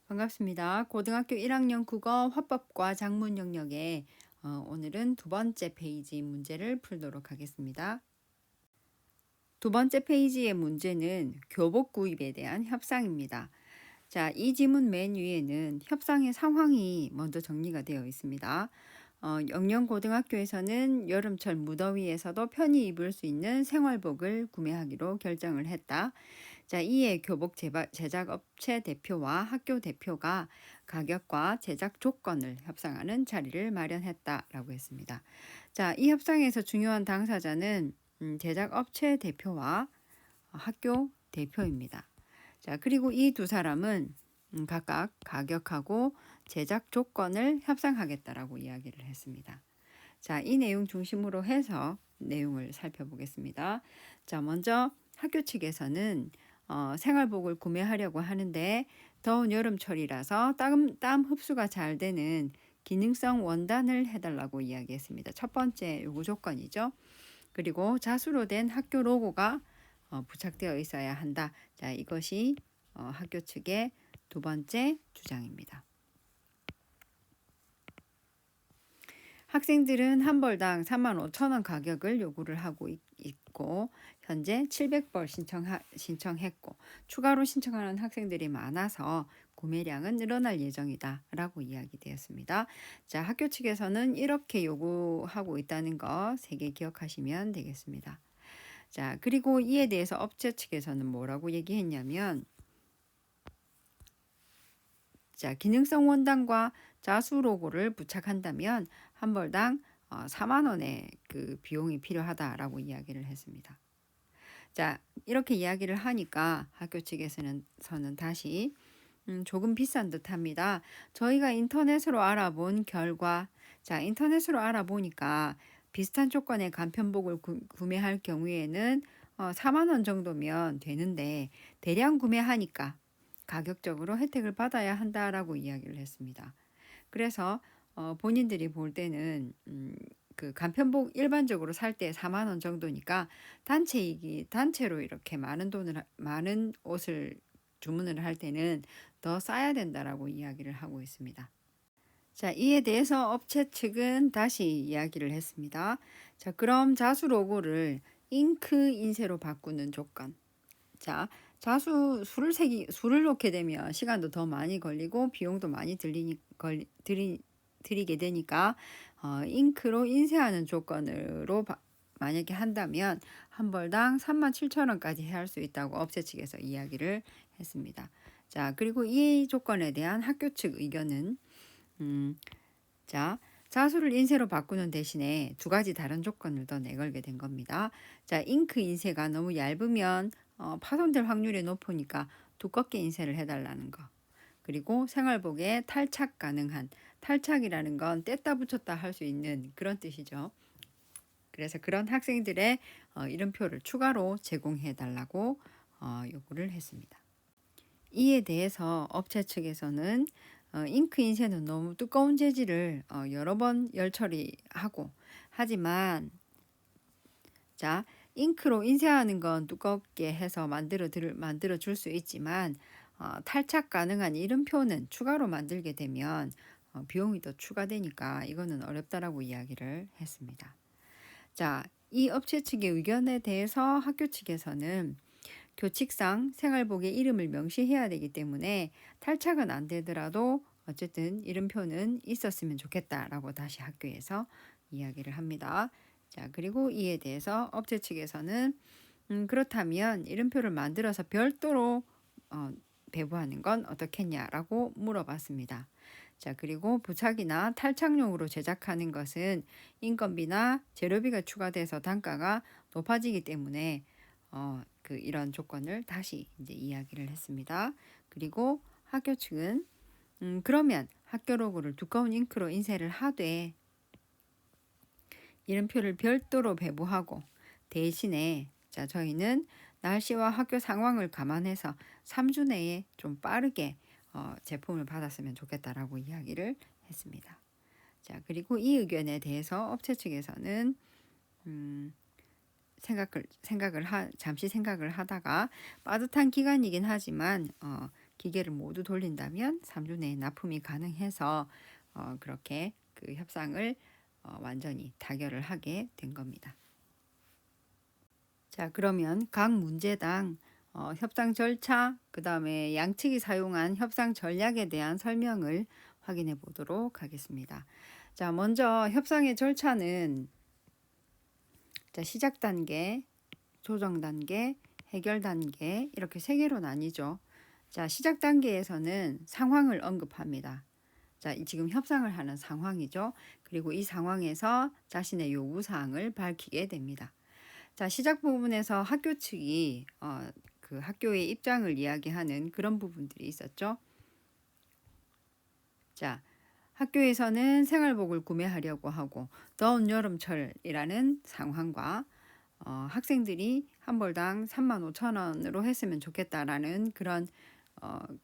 반갑습니다. 고등학교 1학년 국어 화법과 작문 영역에 오늘은 두 번째 페이지 문제를 풀도록 하겠습니다. 두 번째 페이지의 문제는 교복 구입에 대한 협상입니다. 자, 이 지문 맨 위에는 협상의 상황이 먼저 정리가 되어 있습니다. 영영고등학교에서는 여름철 무더위에서도 편히 입을 수 있는 생활복을 구매하기로 결정을 했다. 자, 이에 교복 제작 업체 대표와 학교 대표가 가격과 제작 조건을 협상하는 자리를 마련했다라고 했습니다. 자, 이 협상에서 중요한 당사자는 제작 업체 대표와 학교 대표입니다. 자, 그리고 이 두 사람은 각각 가격하고 제작 조건을 협상하겠다라고 이야기를 했습니다. 자, 이 내용 중심으로 해서 내용을 살펴보겠습니다. 자, 먼저 학교 측에서는 생활복을 구매하려고 하는데 더운 여름철이라서 땀 흡수가 잘 되는 기능성 원단을 해달라고 이야기했습니다. 첫 번째 요구 조건이죠. 그리고 자수로 된 학교 로고가 부착되어 있어야 한다. 자, 이것이 학교 측의 두 번째 주장입니다. 학생들은 한 벌당 35,000원 가격을 요구를 하고 있고 현재 700벌 신청했고 추가로 신청하는 학생들이 많아서 구매량은 늘어날 예정이다 라고 이야기되었습니다. 자, 학교 측에서는 이렇게 요구하고 있다는 거 3개 기억하시면 되겠습니다. 자, 그리고 이에 대해서 업체 측에서는 뭐라고 얘기했냐면 자, 기능성 원단과 자수 로고를 부착한다면 한 벌당 4만 원의 그 비용이 필요하다라고 이야기를 했습니다. 자, 이렇게 이야기를 하니까 학교 측에서는 다시 조금 비싼 듯합니다. 저희가 인터넷으로 알아본 결과, 자, 인터넷으로 알아보니까 비슷한 조건의 간편복을 구매할 경우에는 4만 원 정도면 되는데 대량 구매하니까 가격적으로 혜택을 받아야 한다라고 이야기를 했습니다. 그래서 본인들이 볼 때는 그 간편복 일반적으로 살 때 4만 원 정도니까 단체로 이렇게 많은 옷을 주문을 할 때는 더 싸야 된다라고 이야기를 하고 있습니다. 자, 이에 대해서 업체 측은 다시 이야기를 했습니다. 자, 그럼 자수 로고를 잉크 인쇄로 바꾸는 조건. 자, 술을 놓게 되면 시간도 더 많이 걸리고 비용도 많이 들이게 되니까 잉크로 인쇄하는 조건으로 만약에 한다면 한 벌당 37,000원까지 할 수 있다고 업체 측에서 이야기를 했습니다. 자, 그리고 이 조건에 대한 학교 측 의견은 자, 자수를 인쇄로 바꾸는 대신에 두 가지 다른 조건을 더 내걸게 된 겁니다. 자, 잉크 인쇄가 너무 얇으면 파손될 확률이 높으니까 두껍게 인쇄를 해달라는 거. 그리고 생활복에 탈착이라는 건 뗐다 붙였다 할 수 있는 그런 뜻이죠. 그래서 그런 학생들의 이름표를 추가로 제공해 달라고 요구를 했습니다. 이에 대해서 업체 측에서는 잉크 인쇄는 너무 두꺼운 재질을 여러 번 열 처리하고 하지만 자, 잉크로 인쇄하는 건 두껍게 해서 만들어 줄 수 있지만 탈착 가능한 이름표는 추가로 만들게 되면 비용이 더 추가되니까 이거는 어렵다라고 이야기를 했습니다. 자, 이 업체 측의 의견에 대해서 학교 측에서는 교칙상 생활복의 이름을 명시해야 되기 때문에 탈착은 안 되더라도 어쨌든 이름표는 있었으면 좋겠다라고 다시 학교에서 이야기를 합니다. 자, 그리고 이에 대해서 업체 측에서는 그렇다면 이름표를 만들어서 별도로 배부하는 건 어떻겠냐라고 물어봤습니다. 자, 그리고 부착이나 탈착용으로 제작하는 것은 인건비나 재료비가 추가돼서 단가가 높아지기 때문에 이런 조건을 다시 이제 이야기를 했습니다. 그리고 학교 측은 그러면 학교 로고를 두꺼운 잉크로 인쇄를 하되 이름표를 별도로 배부하고 대신에 자, 저희는 날씨와 학교 상황을 감안해서 3주 내에 좀 빠르게 제품을 받았으면 좋겠다라고 이야기를 했습니다. 자, 그리고 이 의견에 대해서 업체 측에서는 잠시 생각을 하다가 빠듯한 기간이긴 하지만 기계를 모두 돌린다면 3주 내에 납품이 가능해서 그렇게 그 협상을 완전히 타결을 하게 된 겁니다. 자, 그러면 각 문제당 협상 절차, 그 다음에 양측이 사용한 협상 전략에 대한 설명을 확인해 보도록 하겠습니다. 자, 먼저 협상의 절차는 자, 시작 단계, 조정 단계, 해결 단계 이렇게 세 개로 나뉘죠. 자, 시작 단계에서는 상황을 언급합니다. 자, 지금 협상을 하는 상황이죠. 그리고 이 상황에서 자신의 요구사항을 밝히게 됩니다. 자, 시작 부분에서 학교 측이 그 학교의 입장을 이야기하는 그런 부분들이 있었죠. 자, 학교에서는 생활복을 구매하려고 하고 더운 여름철이라는 상황과 학생들이 한 벌당 35,000원으로 했으면 좋겠다라는 그런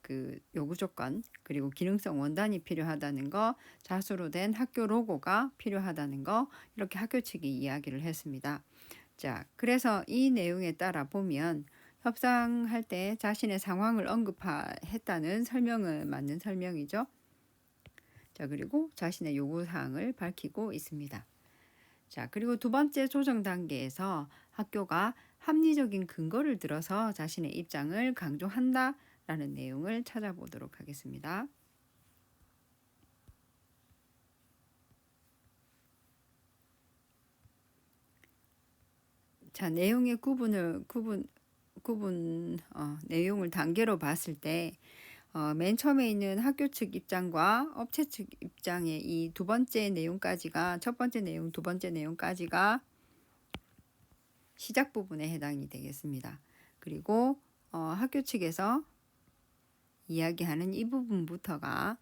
그 요구 조건, 그리고 기능성 원단이 필요하다는 거, 자수로 된 학교 로고가 필요하다는 거, 이렇게 학교 측이 이야기를 했습니다. 자, 그래서 이 내용에 따라 보면 협상할 때 자신의 상황을 언급했다는 설명은 맞는 설명이죠. 자, 그리고 자신의 요구사항을 밝히고 있습니다. 자, 그리고 두 번째 조정 단계에서 학교가 합리적인 근거를 들어서 자신의 입장을 강조한다라는 내용을 찾아보도록 하겠습니다. 자, 내용의 내용을 단계로 봤을 때 맨 처음에 있는 학교 측 입장과 업체 측 입장의 이 두 번째 내용까지가, 첫 번째 내용, 두 번째 내용까지가 시작 부분에 해당이 되겠습니다. 그리고 학교 측에서 이야기하는 이 부분부터가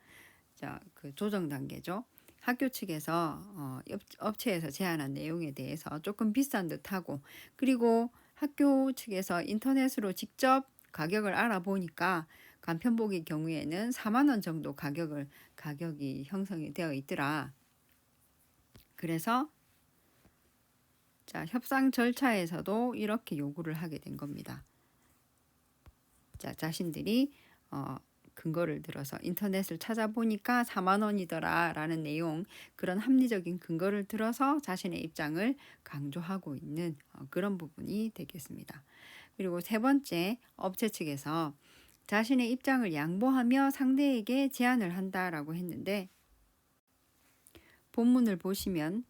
그 조정 단계죠. 학교 측에서 업체에서 제안한 내용에 대해서 조금 비싼 듯하고, 그리고 학교 측에서 인터넷으로 직접 가격을 알아보니까 간편복의 경우에는 4만 원 정도 가격이 형성이 되어 있더라. 그래서 자, 협상 절차에서도 이렇게 요구를 하게 된 겁니다. 자, 자신들이 근거를 들어서 인터넷을 찾아보니까 4만 원이더라 라는 내용, 그런 합리적인 근거를 들어서 자신의 입장을 강조하고 있는 그런 부분이 되겠습니다. 그리고 세 번째, 업체 측에서 자신의 입장을 양보하며 상대에게 제안을 한다라고 했는데, 본문을 보시면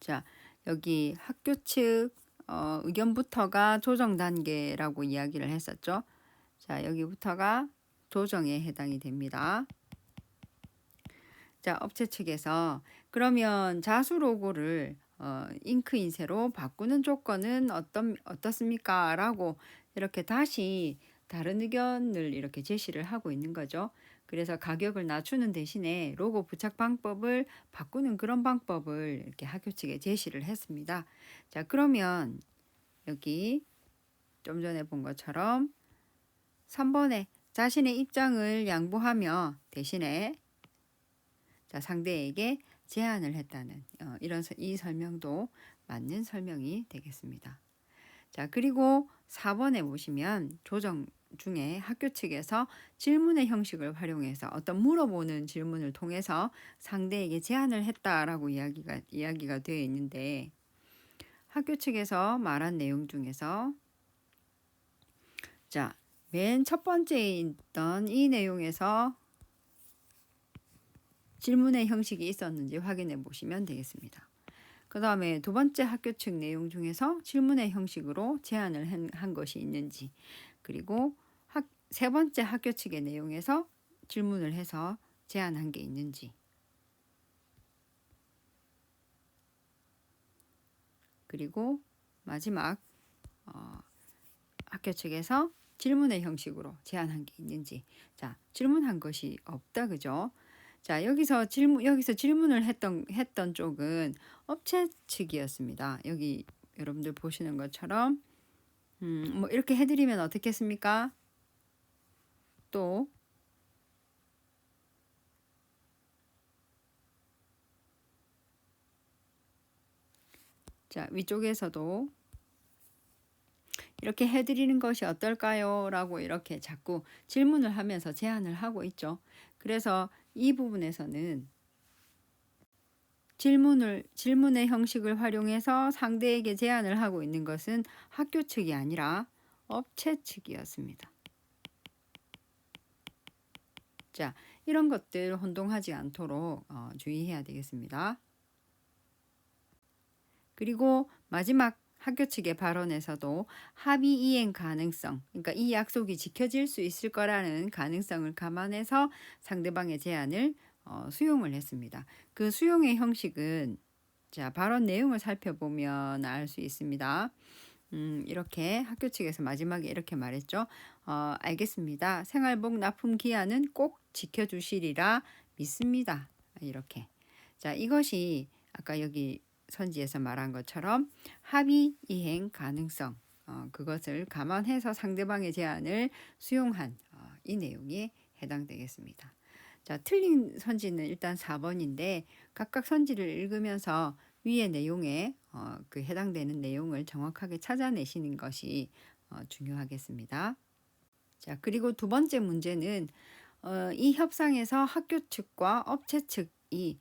자, 여기 학교 측 의견부터가 조정 단계라고 이야기를 했었죠. 자, 여기부터가 조정에 해당이 됩니다. 자, 업체 측에서 그러면 자수 로고를 잉크 인쇄로 바꾸는 조건은 어떻습니까? 라고 이렇게 다시 다른 의견을 이렇게 제시를 하고 있는 거죠. 그래서 가격을 낮추는 대신에 로고 부착 방법을 바꾸는 그런 방법을 이렇게 학교 측에 제시를 했습니다. 자, 그러면 여기 좀 전에 본 것처럼 3번에 자신의 입장을 양보하며 대신에 자, 상대에게 제안을 했다는 이 설명도 맞는 설명이 되겠습니다. 자, 그리고 4번에 보시면 조정 중에 학교 측에서 질문의 형식을 활용해서 어떤 물어보는 질문을 통해서 상대에게 제안을 했다라고 이야기가 되어 있는데, 학교 측에서 말한 내용 중에서 자, 맨 첫 번째에 있던 이 내용에서 질문의 형식이 있었는지 확인해 보시면 되겠습니다. 그 다음에 두 번째 학교 측 내용 중에서 질문의 형식으로 제안을 한 것이 있는지, 그리고 세 번째 학교 측의 내용에서 질문을 해서 제안한 게 있는지, 그리고 마지막 학교 측에서 질문의 형식으로 제안한 게 있는지. 자, 질문한 것이 없다, 그죠? 자, 여기서 질문을 했던 쪽은 업체 측이었습니다. 여기 여러분들 보시는 것처럼 뭐 이렇게 해드리면 어떻겠습니까? 또 자, 위쪽에서도 이렇게 해드리는 것이 어떨까요? 라고 이렇게 자꾸 질문을 하면서 제안을 하고 있죠. 그래서 이 부분에서는 질문의 형식을 활용해서 상대에게 제안을 하고 있는 것은 학교 측이 아니라 업체 측이었습니다. 자, 이런 것들 혼동하지 않도록 주의해야 되겠습니다. 그리고 마지막 학교 측의 발언에서도 합의 이행 가능성, 그러니까 이 약속이 지켜질 수 있을 거라는 가능성을 감안해서 상대방의 제안을 수용을 했습니다. 그 수용의 형식은 자, 발언 내용을 살펴보면 알 수 있습니다. 이렇게 학교 측에서 마지막에 이렇게 말했죠. 알겠습니다. 생활복 납품 기한은 꼭 지켜주시리라 믿습니다. 이렇게. 자, 이것이 아까 여기 선지에서 말한 것처럼 합의 이행 가능성, 그것을 감안해서 상대방의 제안을 수용한 이 내용에 해당되겠습니다. 자, 틀린 선지는 일단 4번인데 각각 선지를 읽으면서 위의 내용에 그 해당되는 내용을 정확하게 찾아내시는 것이 중요하겠습니다. 자, 그리고 두 번째 문제는 이 협상에서 학교 측과 업체 측이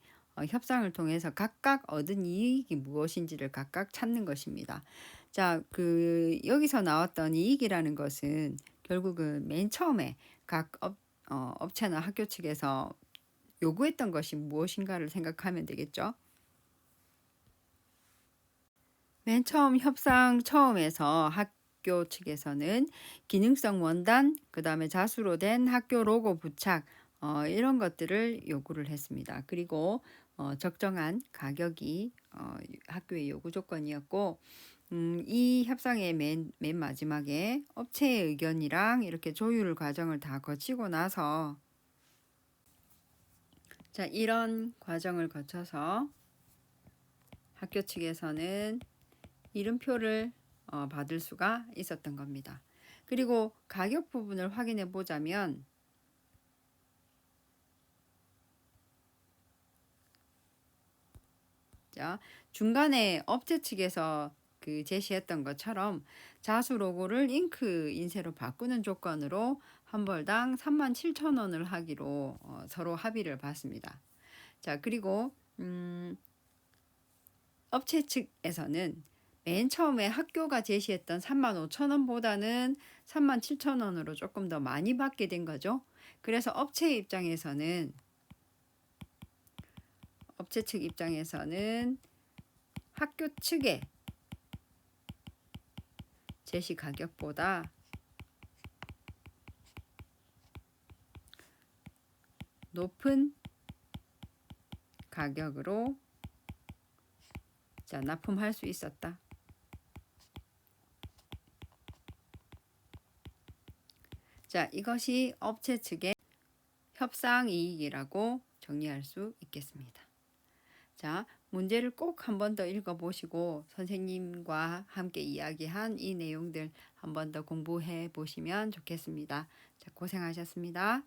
협상을 통해서 각각 얻은 이익이 무엇인지를 각각 찾는 것입니다. 자, 여기서 나왔던 이익이라는 것은 결국은 맨 처음에 각 업체나 학교 측에서 요구했던 것이 무엇인가를 생각하면 되겠죠. 맨 처음 협상 처음에서 학교 측에서는 기능성 원단, 그 다음에 자수로 된 학교 로고 부착, 이런 것들을 요구를 했습니다. 그리고 적정한 가격이 학교의 요구 조건이었고, 이 협상의 맨 마지막에 업체의 의견이랑 이렇게 조율 과정을 다 거치고 나서 자, 이런 과정을 거쳐서 학교 측에서는 이름표를 받을 수가 있었던 겁니다. 그리고 가격 부분을 확인해 보자면 자, 중간에 업체 측에서 제시했던 것처럼 자수 로고를 잉크 인쇄로 바꾸는 조건으로 한 벌당 37,000원을 하기로 서로 합의를 봤습니다. 자, 그리고 업체 측에서는 맨 처음에 학교가 제시했던 35,000원보다는 37,000원으로 조금 더 많이 받게 된 거죠. 그래서 업체 측 입장에서는 학교 측의 제시 가격보다 높은 가격으로 자, 납품할 수 있었다. 자, 이것이 업체 측의 협상 이익이라고 정리할 수 있겠습니다. 자, 문제를 꼭 한 번 더 읽어보시고 선생님과 함께 이야기한 이 내용들 한 번 더 공부해 보시면 좋겠습니다. 자, 고생하셨습니다.